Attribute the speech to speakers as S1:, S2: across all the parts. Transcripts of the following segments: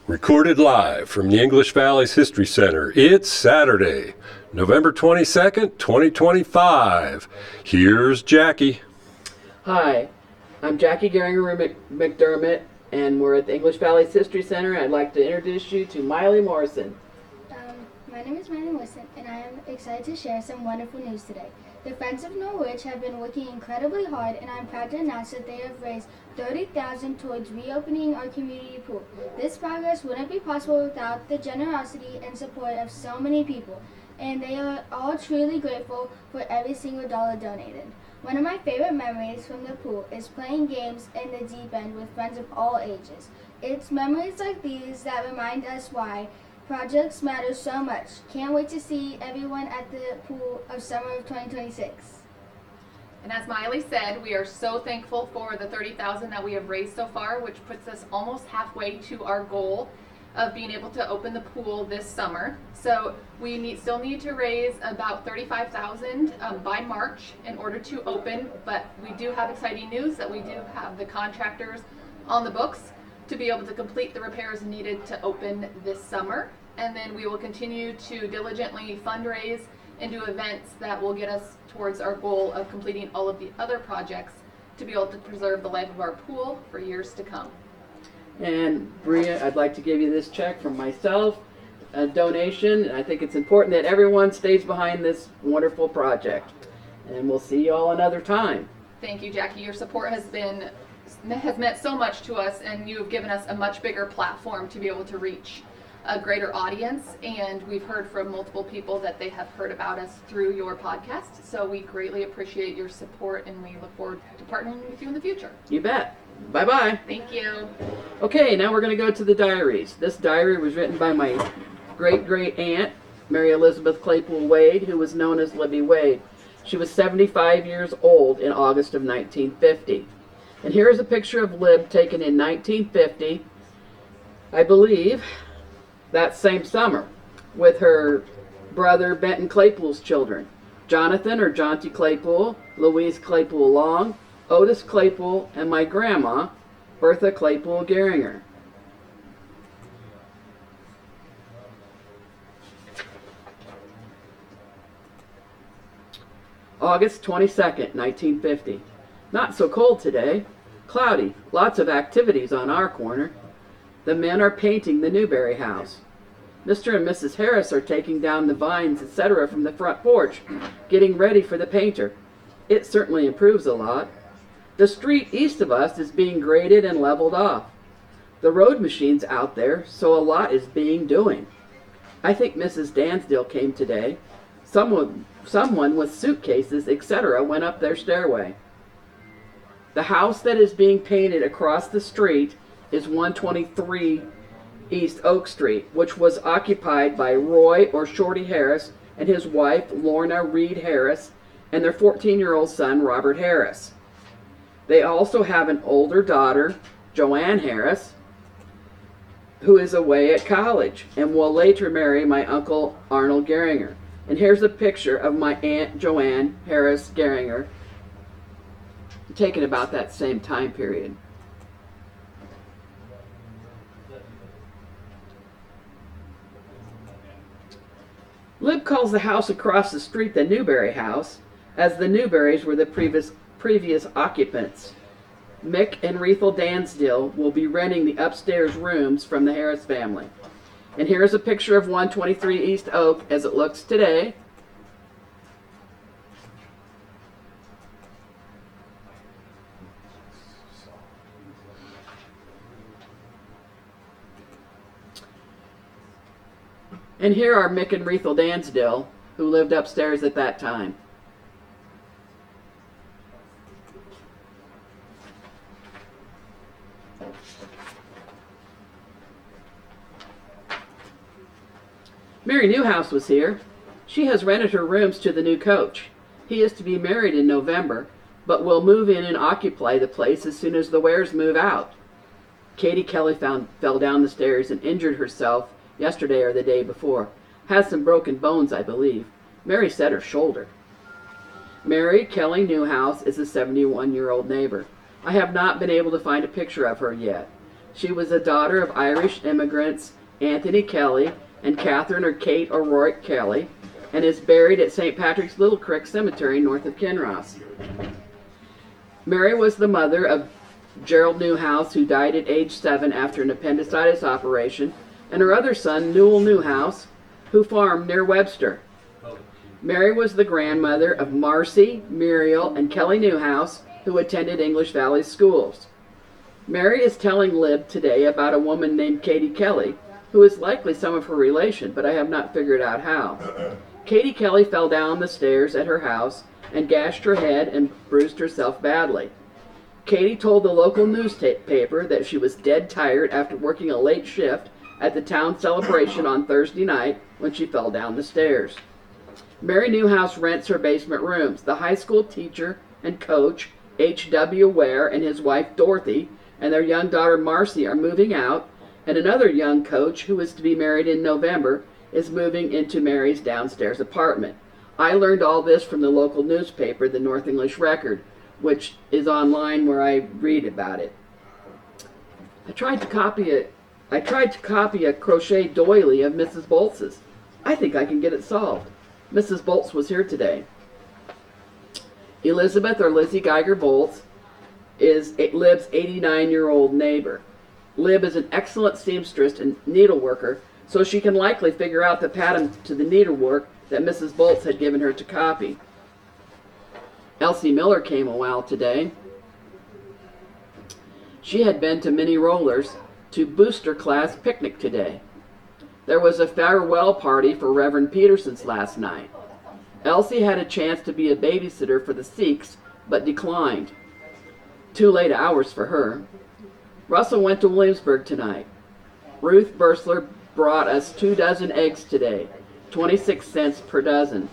S1: Recorded live from the English Valley's History Center, it's Saturday, November 22nd, 2025. Here's Jackie.
S2: Hi, I'm Jackie Geringer McDermott, and we're at the English Valley's History Center. I'd like to introduce you to Mylie Morrison.
S3: My name is Mylie Morrison, and I am excited to share some wonderful news today. The Friends of Norwich have been working incredibly hard, and I'm proud to announce that they have raised $30,000 towards reopening our community pool. This progress wouldn't be possible without the generosity and support of so many people, and they are all truly grateful for every single dollar donated. One of my favorite memories from the pool is playing games in the deep end with friends of all ages. It's memories like these that remind us why projects matter so much. Can't wait to see everyone at the pool of summer of 2026.
S4: And as Mylie said, we are so thankful for the $30,000 that we have raised so far, which puts us almost halfway to our goal of being able to open the pool this summer. So we still need to raise about $35,000 by March in order to open, but we do have exciting news that we do have the contractors on the books to be able to complete the repairs needed to open this summer. And then we will continue to diligently fundraise and do events that will get us towards our goal of completing all of the other projects to be able to preserve the life of our pool for years to come.
S2: And Bria, I'd like to give you this check from myself, a donation. And I think it's important that everyone stays behind this wonderful project. And we'll see you all another time.
S4: Thank you, Jackie. Your support has meant so much to us, and you have given us a much bigger platform to be able to reach a greater audience, and we've heard from multiple people that they have heard about us through your podcast, so we greatly appreciate your support, and we look forward to partnering with you in the future.
S2: You bet. Bye-bye.
S4: Thank you.
S2: Okay, now we're going to go to the diaries. This diary was written by my great-great-aunt, Mary Elizabeth Claypool Wade, who was known as Libby Wade. She was 75 years old in August of 1950. And here is a picture of Lib taken in 1950, I believe, that same summer, with her brother Benton Claypool's children, Jonathan or Jaunty Claypool, Louise Claypool Long, Otis Claypool, and my grandma, Bertha Claypool Geringer. August 22nd, 1950. Not so cold today. Cloudy. Lots of activities on our corner. The men are painting the Newberry house. Mr. and Mrs. Harris are taking down the vines, etc. from the front porch, getting ready for the painter. It certainly improves a lot. The street east of us is being graded and leveled off. The road machine's out there, so a lot is being doing. I think Mrs. Dansdale came today. Someone with suitcases, etc. went up their stairway. The house that is being painted across the street is 123 East Oak Street, which was occupied by Roy or Shorty Harris and his wife Lorna Reed Harris and their 14-year-old son Robert Harris. They also have an older daughter, Joanne Harris, who is away at college and will later marry my uncle Arnold Geringer. And here's a picture of my Aunt Joanne Harris Geringer, taken about that same time period. Lib calls the house across the street the Newberry house, as the Newberrys were the previous occupants. Mick and Rethel Dansdale will be renting the upstairs rooms from the Harris family. And here's a picture of 123 East Oak as it looks today. And here are Mick and Rethel Dansdale, who lived upstairs at that time. Mary Newhouse was here. She has rented her rooms to the new coach. He is to be married in November, but will move in and occupy the place as soon as the Wares move out. Katie Kelly fell down the stairs and injured herself yesterday or the day before. Has some broken bones, I believe. Mary said her shoulder. Mary Kelly Newhouse is a 71-year-old neighbor. I have not been able to find a picture of her yet. She was a daughter of Irish immigrants Anthony Kelly and Catherine or Kate O'Rourke Kelly, and is buried at St. Patrick's Little Creek Cemetery north of Kinross. Mary was the mother of Gerald Newhouse, who died at age 7 after an appendicitis operation, and her other son, Newell Newhouse, who farmed near Webster. Mary was the grandmother of Marcy, Muriel, and Kelly Newhouse, who attended English Valley schools. Mary is telling Lib today about a woman named Katie Kelly, who is likely some of her relation, but I have not figured out how. Katie Kelly fell down the stairs at her house and gashed her head and bruised herself badly. Katie told the local newspaper that she was dead tired after working a late shift at the town celebration on Thursday night when she fell down the stairs. Mary Newhouse rents her basement rooms. The high school teacher and coach, H.W. Ware, and his wife Dorothy, and their young daughter Marcy are moving out, and another young coach, who is to be married in November, is moving into Mary's downstairs apartment. I learned all this from the local newspaper, the North English Record, which is online where I read about it. I tried to copy a crochet doily of Mrs. Boltz's. I think I can get it solved. Mrs. Boltz was here today. Elizabeth, or Lizzie Geiger Boltz, is Lib's 89-year-old neighbor. Lib is an excellent seamstress and needleworker, so she can likely figure out the pattern to the needlework that Mrs. Boltz had given her to copy. Elsie Miller came a while today. She had been to Minnie Roller's to booster class picnic today. There was a farewell party for Reverend Peterson's last night. Elsie had a chance to be a babysitter for the Sikhs, but declined. Too late hours for her. Russell went to Williamsburg tonight. Ruth Bursler brought us 2 dozen eggs today, 26 cents per dozen.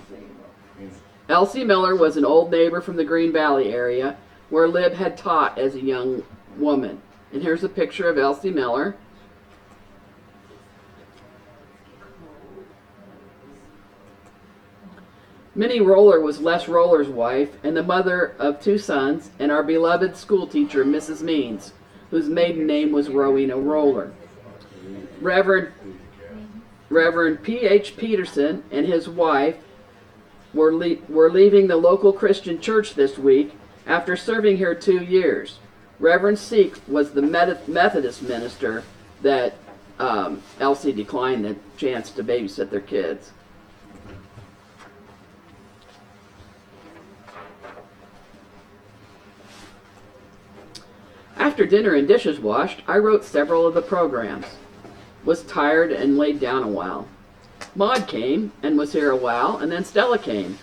S2: Elsie Miller was an old neighbor from the Green Valley area, where Lib had taught as a young woman. And here's a picture of Elsie Miller. Minnie Roller was Les Roller's wife and the mother of 2 sons, and our beloved school teacher, Mrs. Means, whose maiden name was Rowena Roller. Reverend P.H. Peterson and his wife were leaving the local Christian church this week after serving here 2 years. Reverend Seek was the Methodist minister that Elsie declined the chance to babysit their kids. After dinner and dishes washed, I wrote several of the programs. Was tired and laid down a while. Maud came and was here a while, and then Stella came.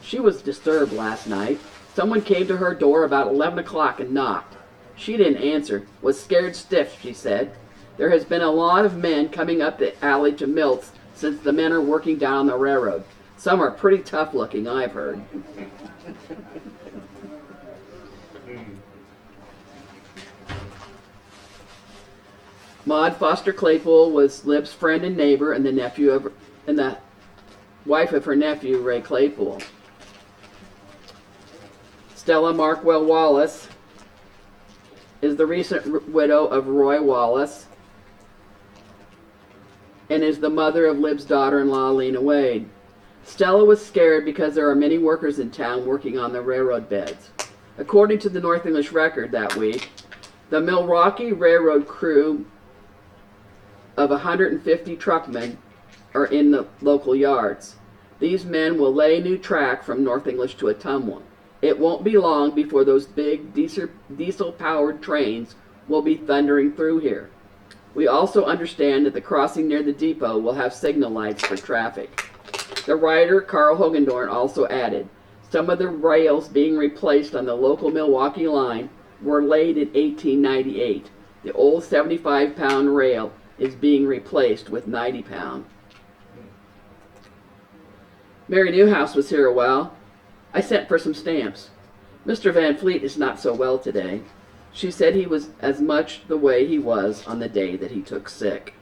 S2: She was disturbed last night. Someone came to her door about 11 o'clock and knocked. She didn't answer, was scared stiff, she said. There has been a lot of men coming up the alley to Milt's since the men are working down the railroad. Some are pretty tough looking, I've heard. Maud Foster Claypool was Lib's friend and neighbor and the wife of her nephew, Ray Claypool. Stella Markwell Wallace is the recent widow of Roy Wallace and is the mother of Lib's daughter-in-law, Lena Wade. Stella was scared because there are many workers in town working on the railroad beds. According to the North English Record that week, the Milwaukee Railroad crew of 150 truckmen are in the local yards. These men will lay new track from North English to Ottumwa. It won't be long before those big diesel-powered trains will be thundering through here. We also understand that the crossing near the depot will have signal lights for traffic. The writer, Carl Hogendorn, also added, some of the rails being replaced on the local Milwaukee line were laid in 1898. The old 75-pound rail is being replaced with 90-pound. Mary Newhouse was here a while. I sent for some stamps. Mr. Van Fleet is not so well today. She said he was as much the way he was on the day that he took sick.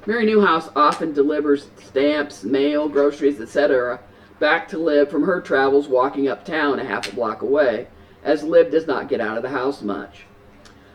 S2: Mary Newhouse often delivers stamps, mail, groceries, etc. back to Lib from her travels walking uptown a half a block away, as Lib does not get out of the house much.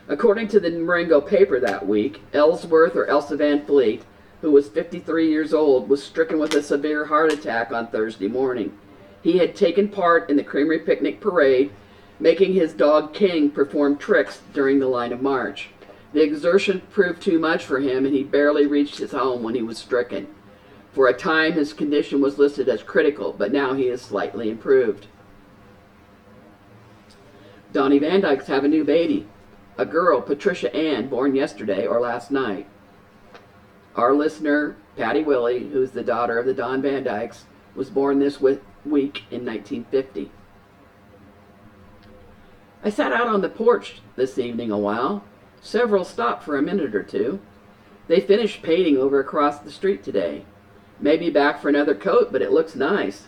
S2: According to the Marengo paper that week, Ellsworth or Elsa Van Fleet, who was 53 years old, was stricken with a severe heart attack on Thursday morning. He had taken part in the Creamery Picnic Parade, making his dog King perform tricks during the line of march. The exertion proved too much for him, and he barely reached his home when he was stricken. For a time, his condition was listed as critical, but now he is slightly improved. Donnie Van Dykes have a new baby, a girl, Patricia Ann, born yesterday or last night. Our listener, Patty Willie, who's the daughter of the Don Van Dykes, was born this week in 1950. I sat out on the porch this evening a while. Several stopped for a minute or two. They finished painting over across the street today. Maybe back for another coat, but it looks nice.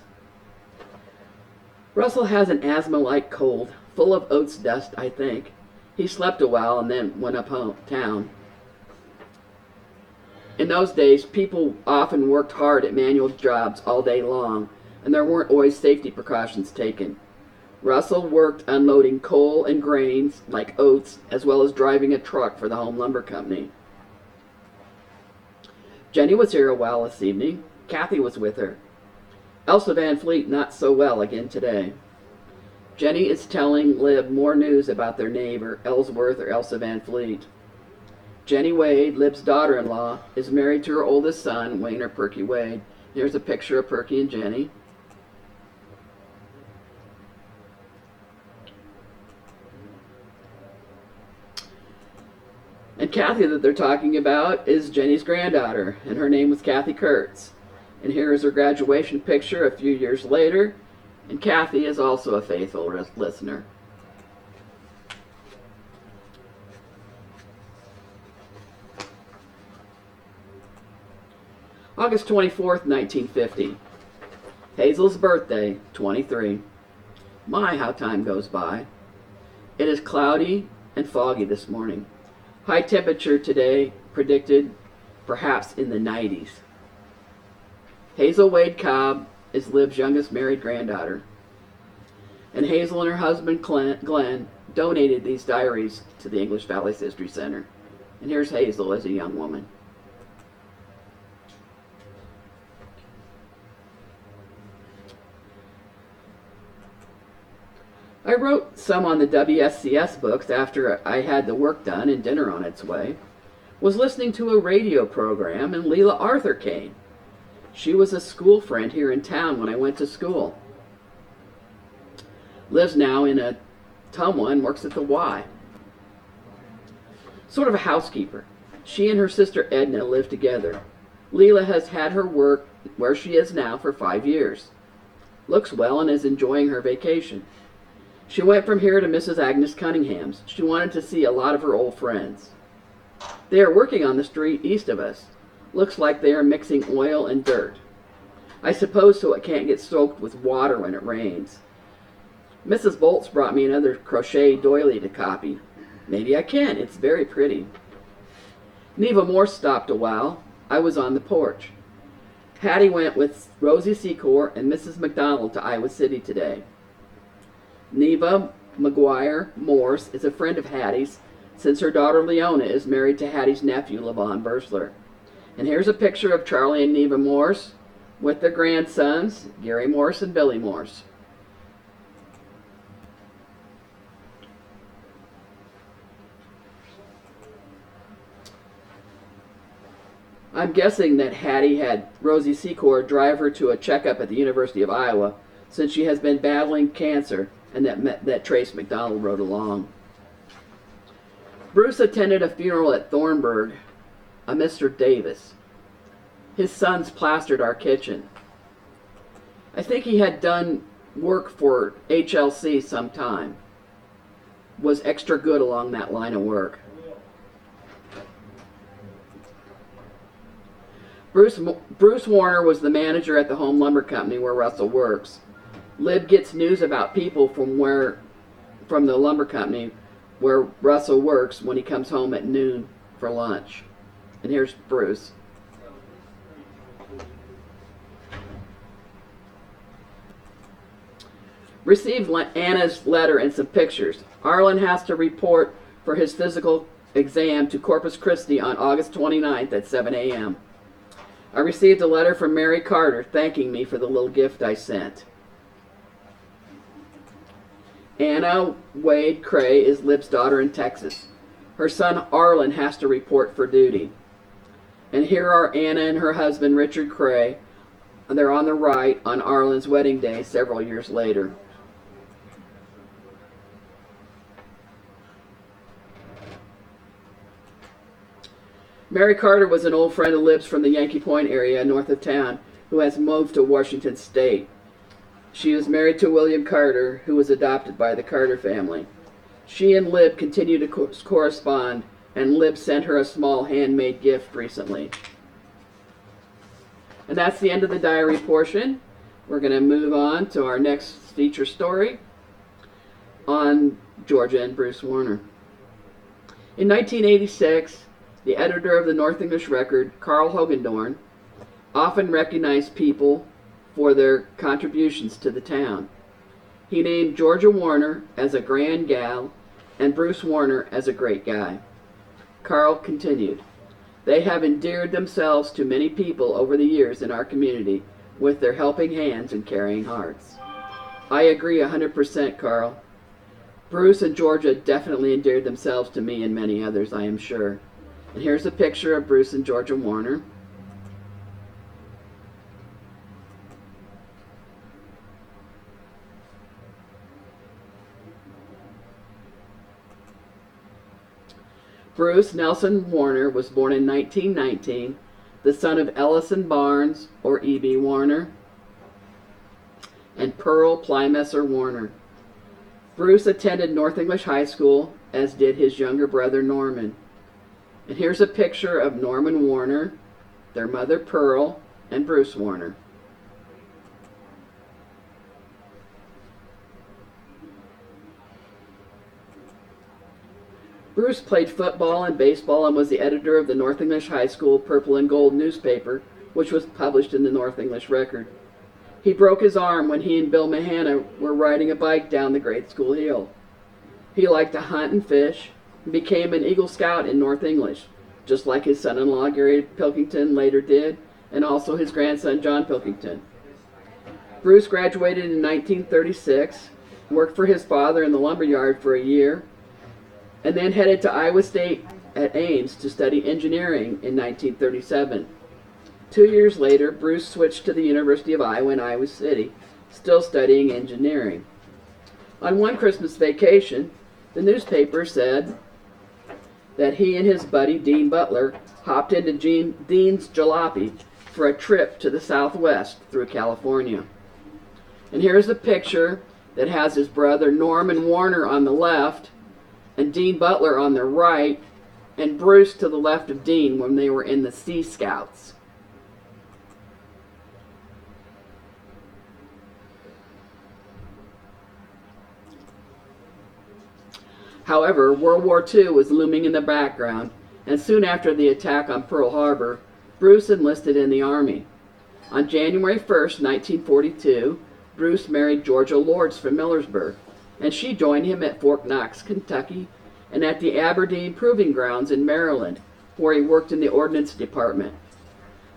S2: Russell has an asthma-like cold, full of oats dust, I think. He slept a while and then went up town. In those days, people often worked hard at manual jobs all day long, and there weren't always safety precautions taken. Russell worked unloading coal and grains, like oats, as well as driving a truck for the Home Lumber Company. Jenny was here a while this evening. Kathy was with her. Elsa Van Fleet not so well again today. Jenny is telling Lib more news about their neighbor, Ellsworth or Elsa Van Fleet. Jenny Wade, Lib's daughter-in-law, is married to her oldest son, Wayne or Perky Wade. Here's a picture of Perky and Jenny. And Kathy that they're talking about is Jenny's granddaughter, and her name was Kathy Kurtz. And here is her graduation picture a few years later, and Kathy is also a faithful listener. August 24th, 1950. Hazel's birthday, 23. My, how time goes by. It is cloudy and foggy this morning. High temperature today predicted perhaps in the 90s. Hazel Wade Cobb is Lib's youngest married granddaughter. And Hazel and her husband Glenn donated these diaries to the English Valley History Center. And here's Hazel as a young woman. I wrote some on the WSCS books after I had the work done and dinner on its way. Was listening to a radio program and Leela Arthur came. She was a school friend here in town when I went to school. Lives now in Ottumwa and works at the Y. Sort of a housekeeper. She and her sister Edna live together. Leela has had her work where she is now for 5 years. Looks well and is enjoying her vacation. She went from here to Mrs. Agnes Cunningham's. She wanted to see a lot of her old friends. They are working on the street east of us. Looks like they are mixing oil and dirt. I suppose so it can't get soaked with water when it rains. Mrs. Bolts brought me another crochet doily to copy. Maybe I can. It's very pretty. Neva Morse stopped a while. I was on the porch. Hattie went with Rosie Secor and Mrs. McDonald to Iowa City today. Neva McGuire Morse is a friend of Hattie's since her daughter Leona is married to Hattie's nephew, Levon Bursler. And here's a picture of Charlie and Neva Morse with their grandsons, Gary Morse and Billy Morse. I'm guessing that Hattie had Rosie Secor drive her to a checkup at the University of Iowa since she has been battling cancer, and that Trace McDonald rode along. Bruce attended a funeral at Thornburg, a Mr. Davis. His sons plastered our kitchen. I think he had done work for HLC sometime. Was extra good along that line of work. Bruce Warner was the manager at the Home Lumber Company where Russell works. Lib gets news about people from the lumber company where Russell works when he comes home at noon for lunch. And here's Bruce. Received Anna's letter and some pictures. Arlen has to report for his physical exam to Corpus Christi on August 29th at 7 a.m. I received a letter from Mary Carter thanking me for the little gift I sent. Anna Wade Cray is Lib's daughter in Texas. Her son Arlen has to report for duty. And here are Anna and her husband Richard Cray. They're on the right on Arlen's wedding day several years later. Mary Carter was an old friend of Lib's from the Yankee Point area north of town who has moved to Washington State. She was married to William Carter, who was adopted by the Carter family. She and Lib continue to correspond, and Lib sent her a small handmade gift recently. And that's the end of the diary portion. We're going to move on to our next feature story on Georgia and Bruce Warner. In 1986, the editor of the North English Record, Carl Hogendorn, often recognized people for their contributions to the town. He named Georgia Warner as a grand gal and Bruce Warner as a great guy. Carl continued, "They have endeared themselves to many people over the years in our community with their helping hands and caring hearts." I agree 100%, Carl. Bruce and Georgia definitely endeared themselves to me and many others, I am sure. And here's a picture of Bruce and Georgia Warner. Bruce Nelson Warner was born in 1919, the son of Ellison Barnes, or E.B. Warner, and Pearl Plymesser Warner. Bruce attended North English High School, as did his younger brother Norman. And here's a picture of Norman Warner, their mother Pearl, and Bruce Warner. Bruce played football and baseball and was the editor of the North English High School Purple and Gold newspaper, which was published in the North English Record. He broke his arm when he and Bill Mahana were riding a bike down the grade school hill. He liked to hunt and fish and became an Eagle Scout in North English, just like his son-in-law Gary Pilkington later did, and also his grandson John Pilkington. Bruce graduated in 1936, worked for his father in the lumber yard for a year, and then headed to Iowa State at Ames to study engineering in 1937. 2 years later, Bruce switched to the University of Iowa in Iowa City, still studying engineering. On one Christmas vacation, the newspaper said that he and his buddy, Dean Butler, hopped into Dean's Jalopy for a trip to the Southwest through California. And here's a picture that has his brother Norman Warner on the left and Dean Butler on the right, and Bruce to the left of Dean when they were in the Sea Scouts. However, World War II was looming in the background, and soon after the attack on Pearl Harbor, Bruce enlisted in the Army. On January 1st, 1942, Bruce married Georgia Lords from Millersburg, and she joined him at Fort Knox, Kentucky, and at the Aberdeen Proving Grounds in Maryland, where he worked in the Ordnance Department.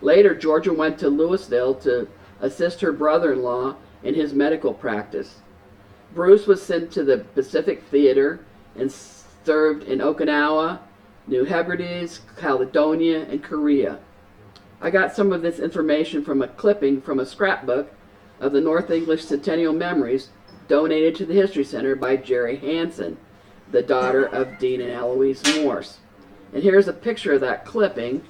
S2: Later, Georgia went to Louisville to assist her brother-in-law in his medical practice. Bruce was sent to the Pacific Theater and served in Okinawa, New Hebrides, Caledonia, and Korea. I got some of this information from a clipping from a scrapbook of the North English Centennial Memories donated to the History Center by Jerry Hansen, the daughter of Dean and Eloise Morse. And here's a picture of that clipping.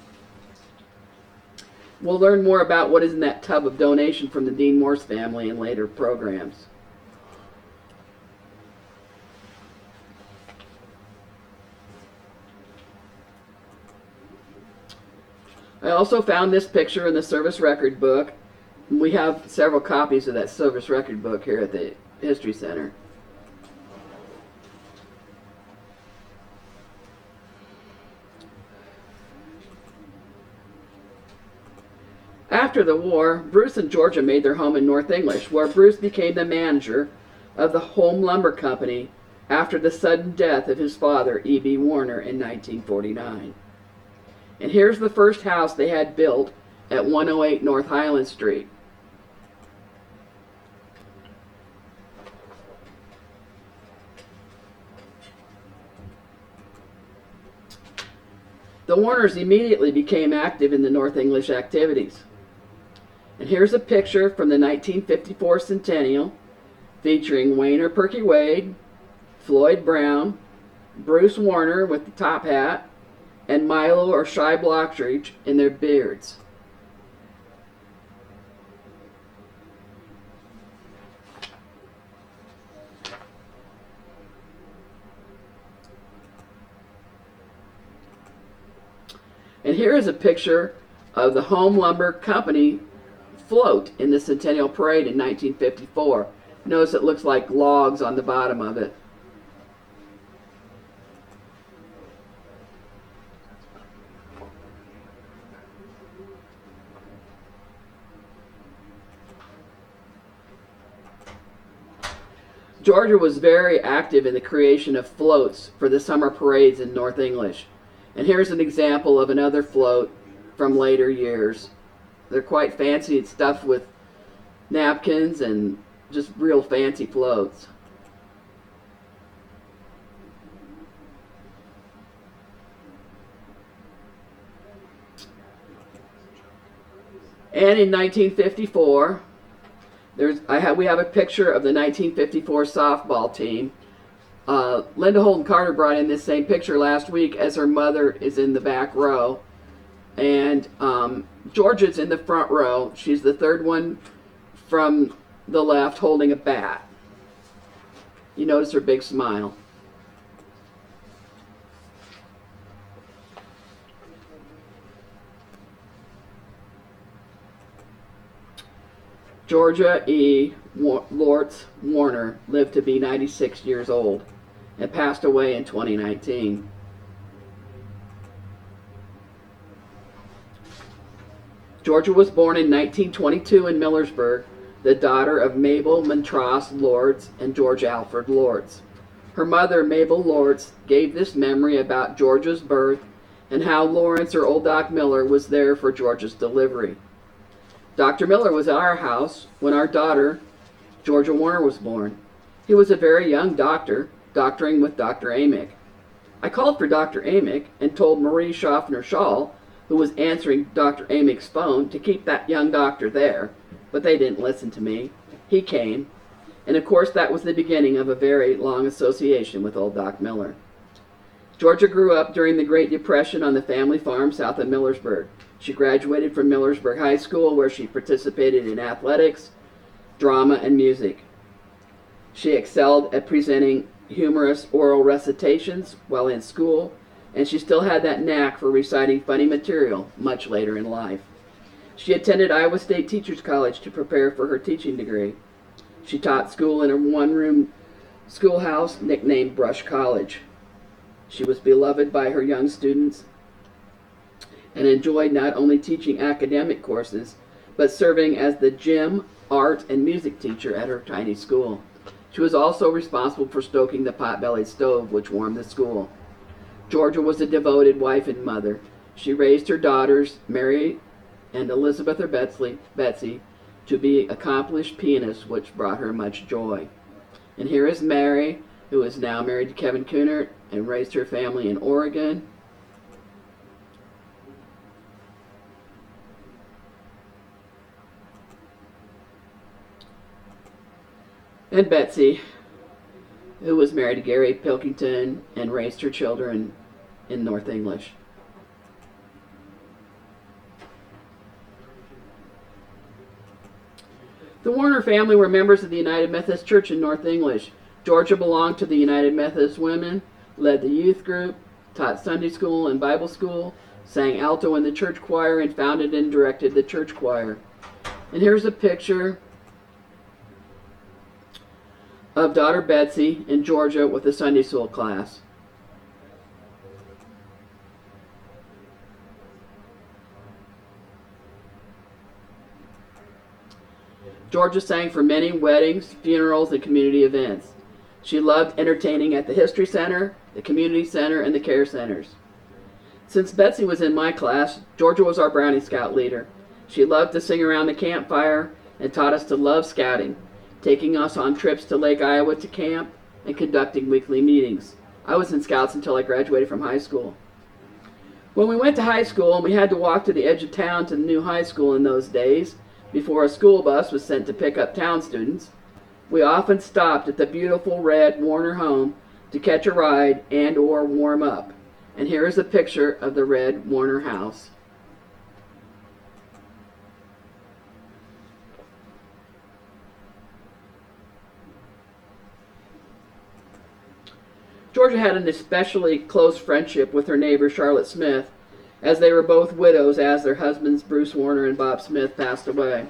S2: We'll learn more about what is in that tub of donation from the Dean Morse family in later programs. I also found this picture in the service record book. We have several copies of that service record book here at the History Center. After the war, Bruce and Georgia made their home in North English, where Bruce became the manager of the Home Lumber Company after the sudden death of his father, E.B. Warner, in 1949. And here's the first house they had built at 108 North Highland Street. The Warners immediately became active in the North English activities. And here's a picture from the 1954 centennial featuring Wayne Perky Wade, Floyd Brown, Bruce Warner with the top hat, and Milo or Shy Blockridge in their beards. And here is a picture of the Home Lumber Company float in the Centennial Parade in 1954. Notice it looks like logs on the bottom of it. Georgia was very active in the creation of floats for the summer parades in North English. And here's an example of another float from later years. They're quite fancy. It's stuffed with napkins and just real fancy floats. And in 1954, we have a picture of the 1954 softball team. Linda Holden Carter brought in this same picture last week as her mother is in the back row. And Georgia's in the front row. She's the third one from the left holding a bat. You notice her big smile. Georgia E. Lortz Warner lived to be 96 years old and passed away in 2019. Georgia was born in 1922 in Millersburg, the daughter of Mabel Montross Lortz and George Alfred Lortz. Her mother, Mabel Lortz, gave this memory about Georgia's birth and how Lawrence or Old Doc Miller was there for Georgia's delivery. Dr. Miller was at our house when our daughter, Georgia Warner, was born. He was a very young doctor, doctoring with Dr. Amick. I called for Dr. Amick and told Marie Schaffner Schall, who was answering Dr. Amick's phone, to keep that young doctor there, but they didn't listen to me. He came, and of course that was the beginning of a very long association with Old Doc Miller. Georgia grew up during the Great Depression on the family farm south of Millersburg. She graduated from Millersburg High School, where she participated in athletics, drama, and music. She excelled at presenting humorous oral recitations while in school, and she still had that knack for reciting funny material much later in life. She attended Iowa State Teachers College to prepare for her teaching degree. She taught school in a one-room schoolhouse nicknamed Brush College. She was beloved by her young students and enjoyed not only teaching academic courses, but serving as the gym, art, and music teacher at her tiny school. She was also responsible for stoking the pot-bellied stove which warmed the school. Georgia was a devoted wife and mother. She raised her daughters, Mary and Elizabeth or Betsy, to be accomplished pianists, which brought her much joy. And here is Mary, who is now married to Kevin Kunert and raised her family in Oregon. And Betsy, who was married to Gary Pilkington and raised her children in North English. The Warner family were members of the United Methodist Church in North English. Georgia belonged to the United Methodist Women, led the youth group, taught Sunday school and Bible school, sang alto in the church choir, and founded and directed the church choir. And here's a picture of daughter Betsy in Georgia with the Sunday school class. Georgia sang for many weddings, funerals, and community events. She loved entertaining at the History Center, the Community Center, and the Care Centers. Since Betsy was in my class, Georgia was our Brownie Scout leader. She loved to sing around the campfire and taught us to love scouting, taking us on trips to Lake Iowa to camp and conducting weekly meetings. I was in Scouts until I graduated from high school. When we went to high school and we had to walk to the edge of town to the new high school in those days, before a school bus was sent to pick up town students, we often stopped at the beautiful red Warner home to catch a ride and or warm up. And here is a picture of the red Warner house. Georgia had an especially close friendship with her neighbor Charlotte Smith, as they were both widows as their husbands Bruce Warner and Bob Smith passed away.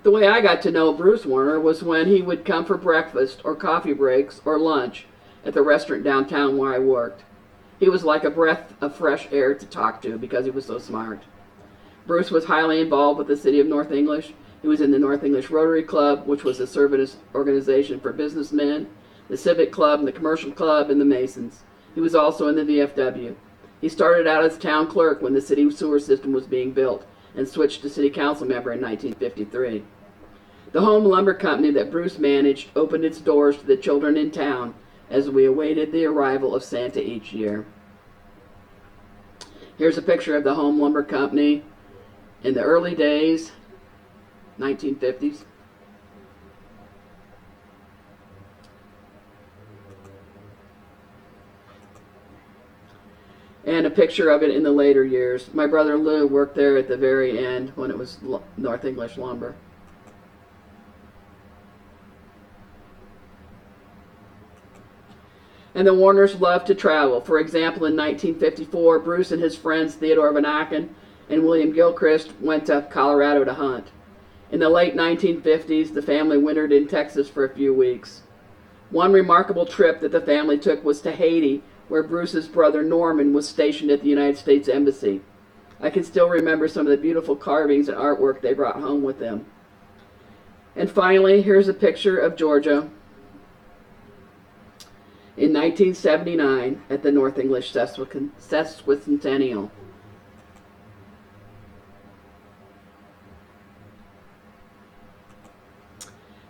S2: The way I got to know Bruce Warner was when he would come for breakfast or coffee breaks or lunch at the restaurant downtown where I worked. He was like a breath of fresh air to talk to because he was so smart. Bruce was highly involved with the city of North English. He was in the North English Rotary Club, which was a service organization for businessmen, the Civic Club, and the Commercial Club, and the Masons. He was also in the VFW. He started out as town clerk when the city sewer system was being built and switched to city council member in 1953. The home lumber company that Bruce managed opened its doors to the children in town as we awaited the arrival of Santa each year. Here's a picture of the home lumber company in the early days, 1950s. And a picture of it in the later years. My brother Lou worked there at the very end when it was North English Lumber. And the Warners loved to travel. For example, in 1954, Bruce and his friends Theodore Van Aken and William Gilchrist went to Colorado to hunt. In the late 1950s, the family wintered in Texas for a few weeks. One remarkable trip that the family took was to Haiti, where Bruce's brother Norman was stationed at the United States Embassy. I can still remember some of the beautiful carvings and artwork they brought home with them. And finally, here's a picture of Georgia in 1979 at the North English Sesquicentennial.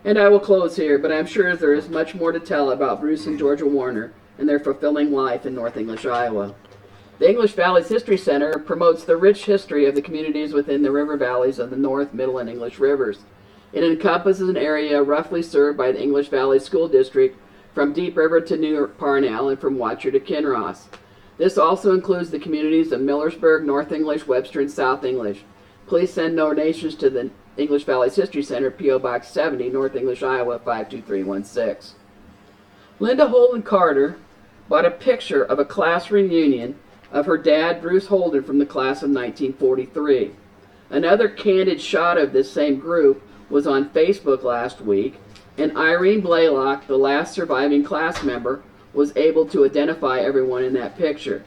S2: And I will close here, but I'm sure there is much more to tell about Bruce and Georgia Warner and their fulfilling life in North English, Iowa. The English Valleys History Center promotes the rich history of the communities within the river valleys of the North, Middle, and English rivers. It encompasses an area roughly served by the English Valley School District from Deep River to New Parnell and from Watcher to Kinross. This also includes the communities of Millersburg, North English, Webster, and South English. Please send donations to the English Valleys History Center, P.O. Box 70, North English, Iowa, 52316. Linda Holden Carter bought a picture of a class reunion of her dad, Bruce Holden, from the class of 1943. Another candid shot of this same group was on Facebook last week, and Irene Blaylock, the last surviving class member, was able to identify everyone in that picture.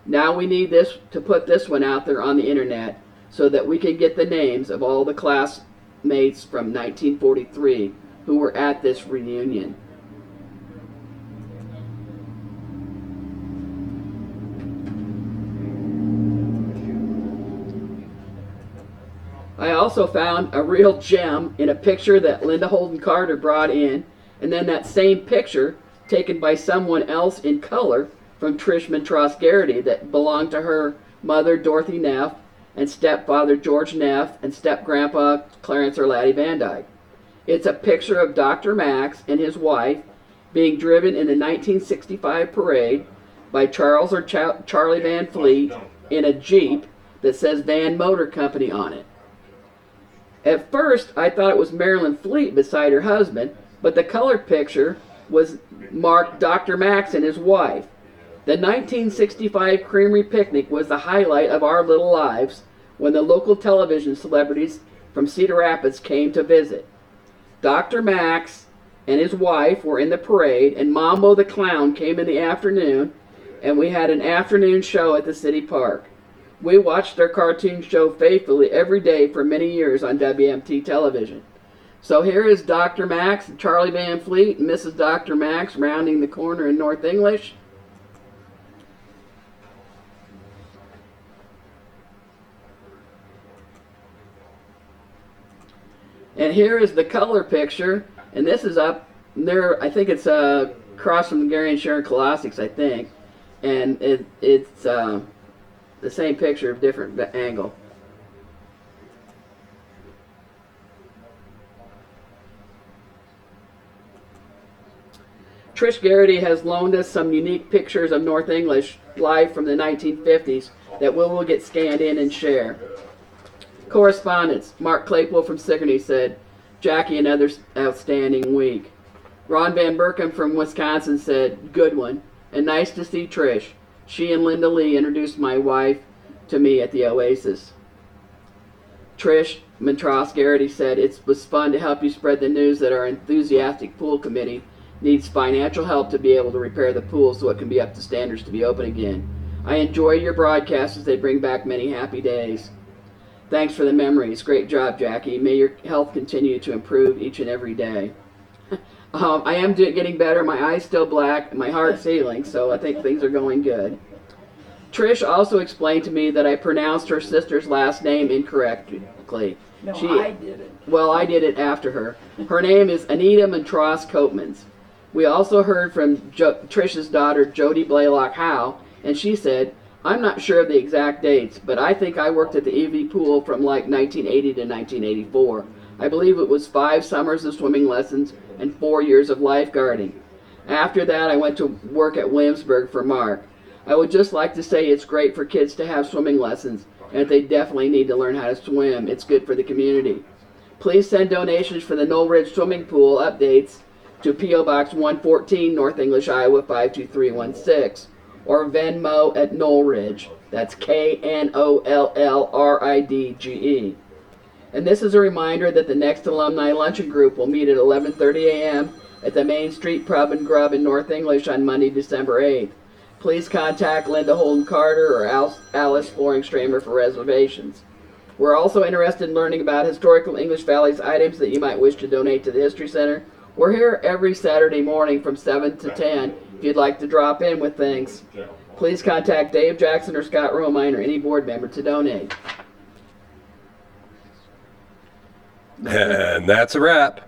S2: Now we need to put this one out there on the internet so that we can get the names of all the classmates from 1943 who were at this reunion. I also found a real gem in a picture that Linda Holden Carter brought in, and then that same picture taken by someone else in color from Trish Montross Garrity that belonged to her mother, Dorothy Neff, and stepfather, George Neff, and step-grandpa, Clarence or Laddie Van Dyke. It's a picture of Dr. Max and his wife being driven in the 1965 parade by Charles or Charlie Van Fleet in a Jeep that says Van Motor Company on it. At first, I thought it was Marilyn Fleet beside her husband, but the color picture was marked Dr. Max and his wife. The 1965 Creamery Picnic was the highlight of our little lives when the local television celebrities from Cedar Rapids came to visit. Dr. Max and his wife were in the parade, and Mambo the Clown came in the afternoon, and we had an afternoon show at the city park. We watched their cartoon show faithfully every day for many years on WMT television. So here is Dr. Max, Charlie Van Fleet, and Mrs. Dr. Max rounding the corner in North English. And here is the color picture, and this is up there. I think it's across from Gary and Sharon Classics, I think, and it's the same picture, different angle. Trish Garrity has loaned us some unique pictures of North English live from the 1950s that we will get scanned in and share. Correspondence. Mark Claypool from Sigourney said, Jackie, another outstanding week. Ron Van Berkem from Wisconsin said, good one, and nice to see Trish. She and Linda Lee introduced my wife to me at the Oasis. Trish Montross Garrity said, it was fun to help you spread the news that our enthusiastic pool committee needs financial help to be able to repair the pool so it can be up to standards to be open again. I enjoy your broadcasts as they bring back many happy days. Thanks for the memories. Great job, Jackie. May your health continue to improve each and every day. I am getting better. My eye's still black. My heart's healing, so I think things are going good. Trish also explained to me that I pronounced her sister's last name incorrectly.
S5: No, I did it.
S2: Well, I did it after her. Her name is Anita Montross Coatmans. We also heard from Trish's daughter, Jody Blaylock Howe, and she said, I'm not sure of the exact dates, but I think I worked at the EV pool from like 1980 to 1984. I believe it was 5 summers of swimming lessons and 4 years of lifeguarding. After that, I went to work at Williamsburg for Mark. I would just like to say it's great for kids to have swimming lessons, and they definitely need to learn how to swim. It's good for the community. Please send donations for the Knoll Ridge Swimming Pool updates to P.O. Box 114, North English, Iowa 52316, or Venmo at Knoll Ridge. That's KNOLLRIDGE. And this is a reminder that the next alumni luncheon group will meet at 11:30 a.m. at the Main Street Pub and Grub in North English on Monday, December 8th. Please contact Linda Holden Carter or Alice Floring-Stramer for reservations. We're also interested in learning about historical English Valley's items that you might wish to donate to the History Center. We're here every Saturday morning from 7 to 10 if you'd like to drop in with things. Please contact Dave Jackson or Scott Romine or any board member to donate.
S1: And that's a wrap.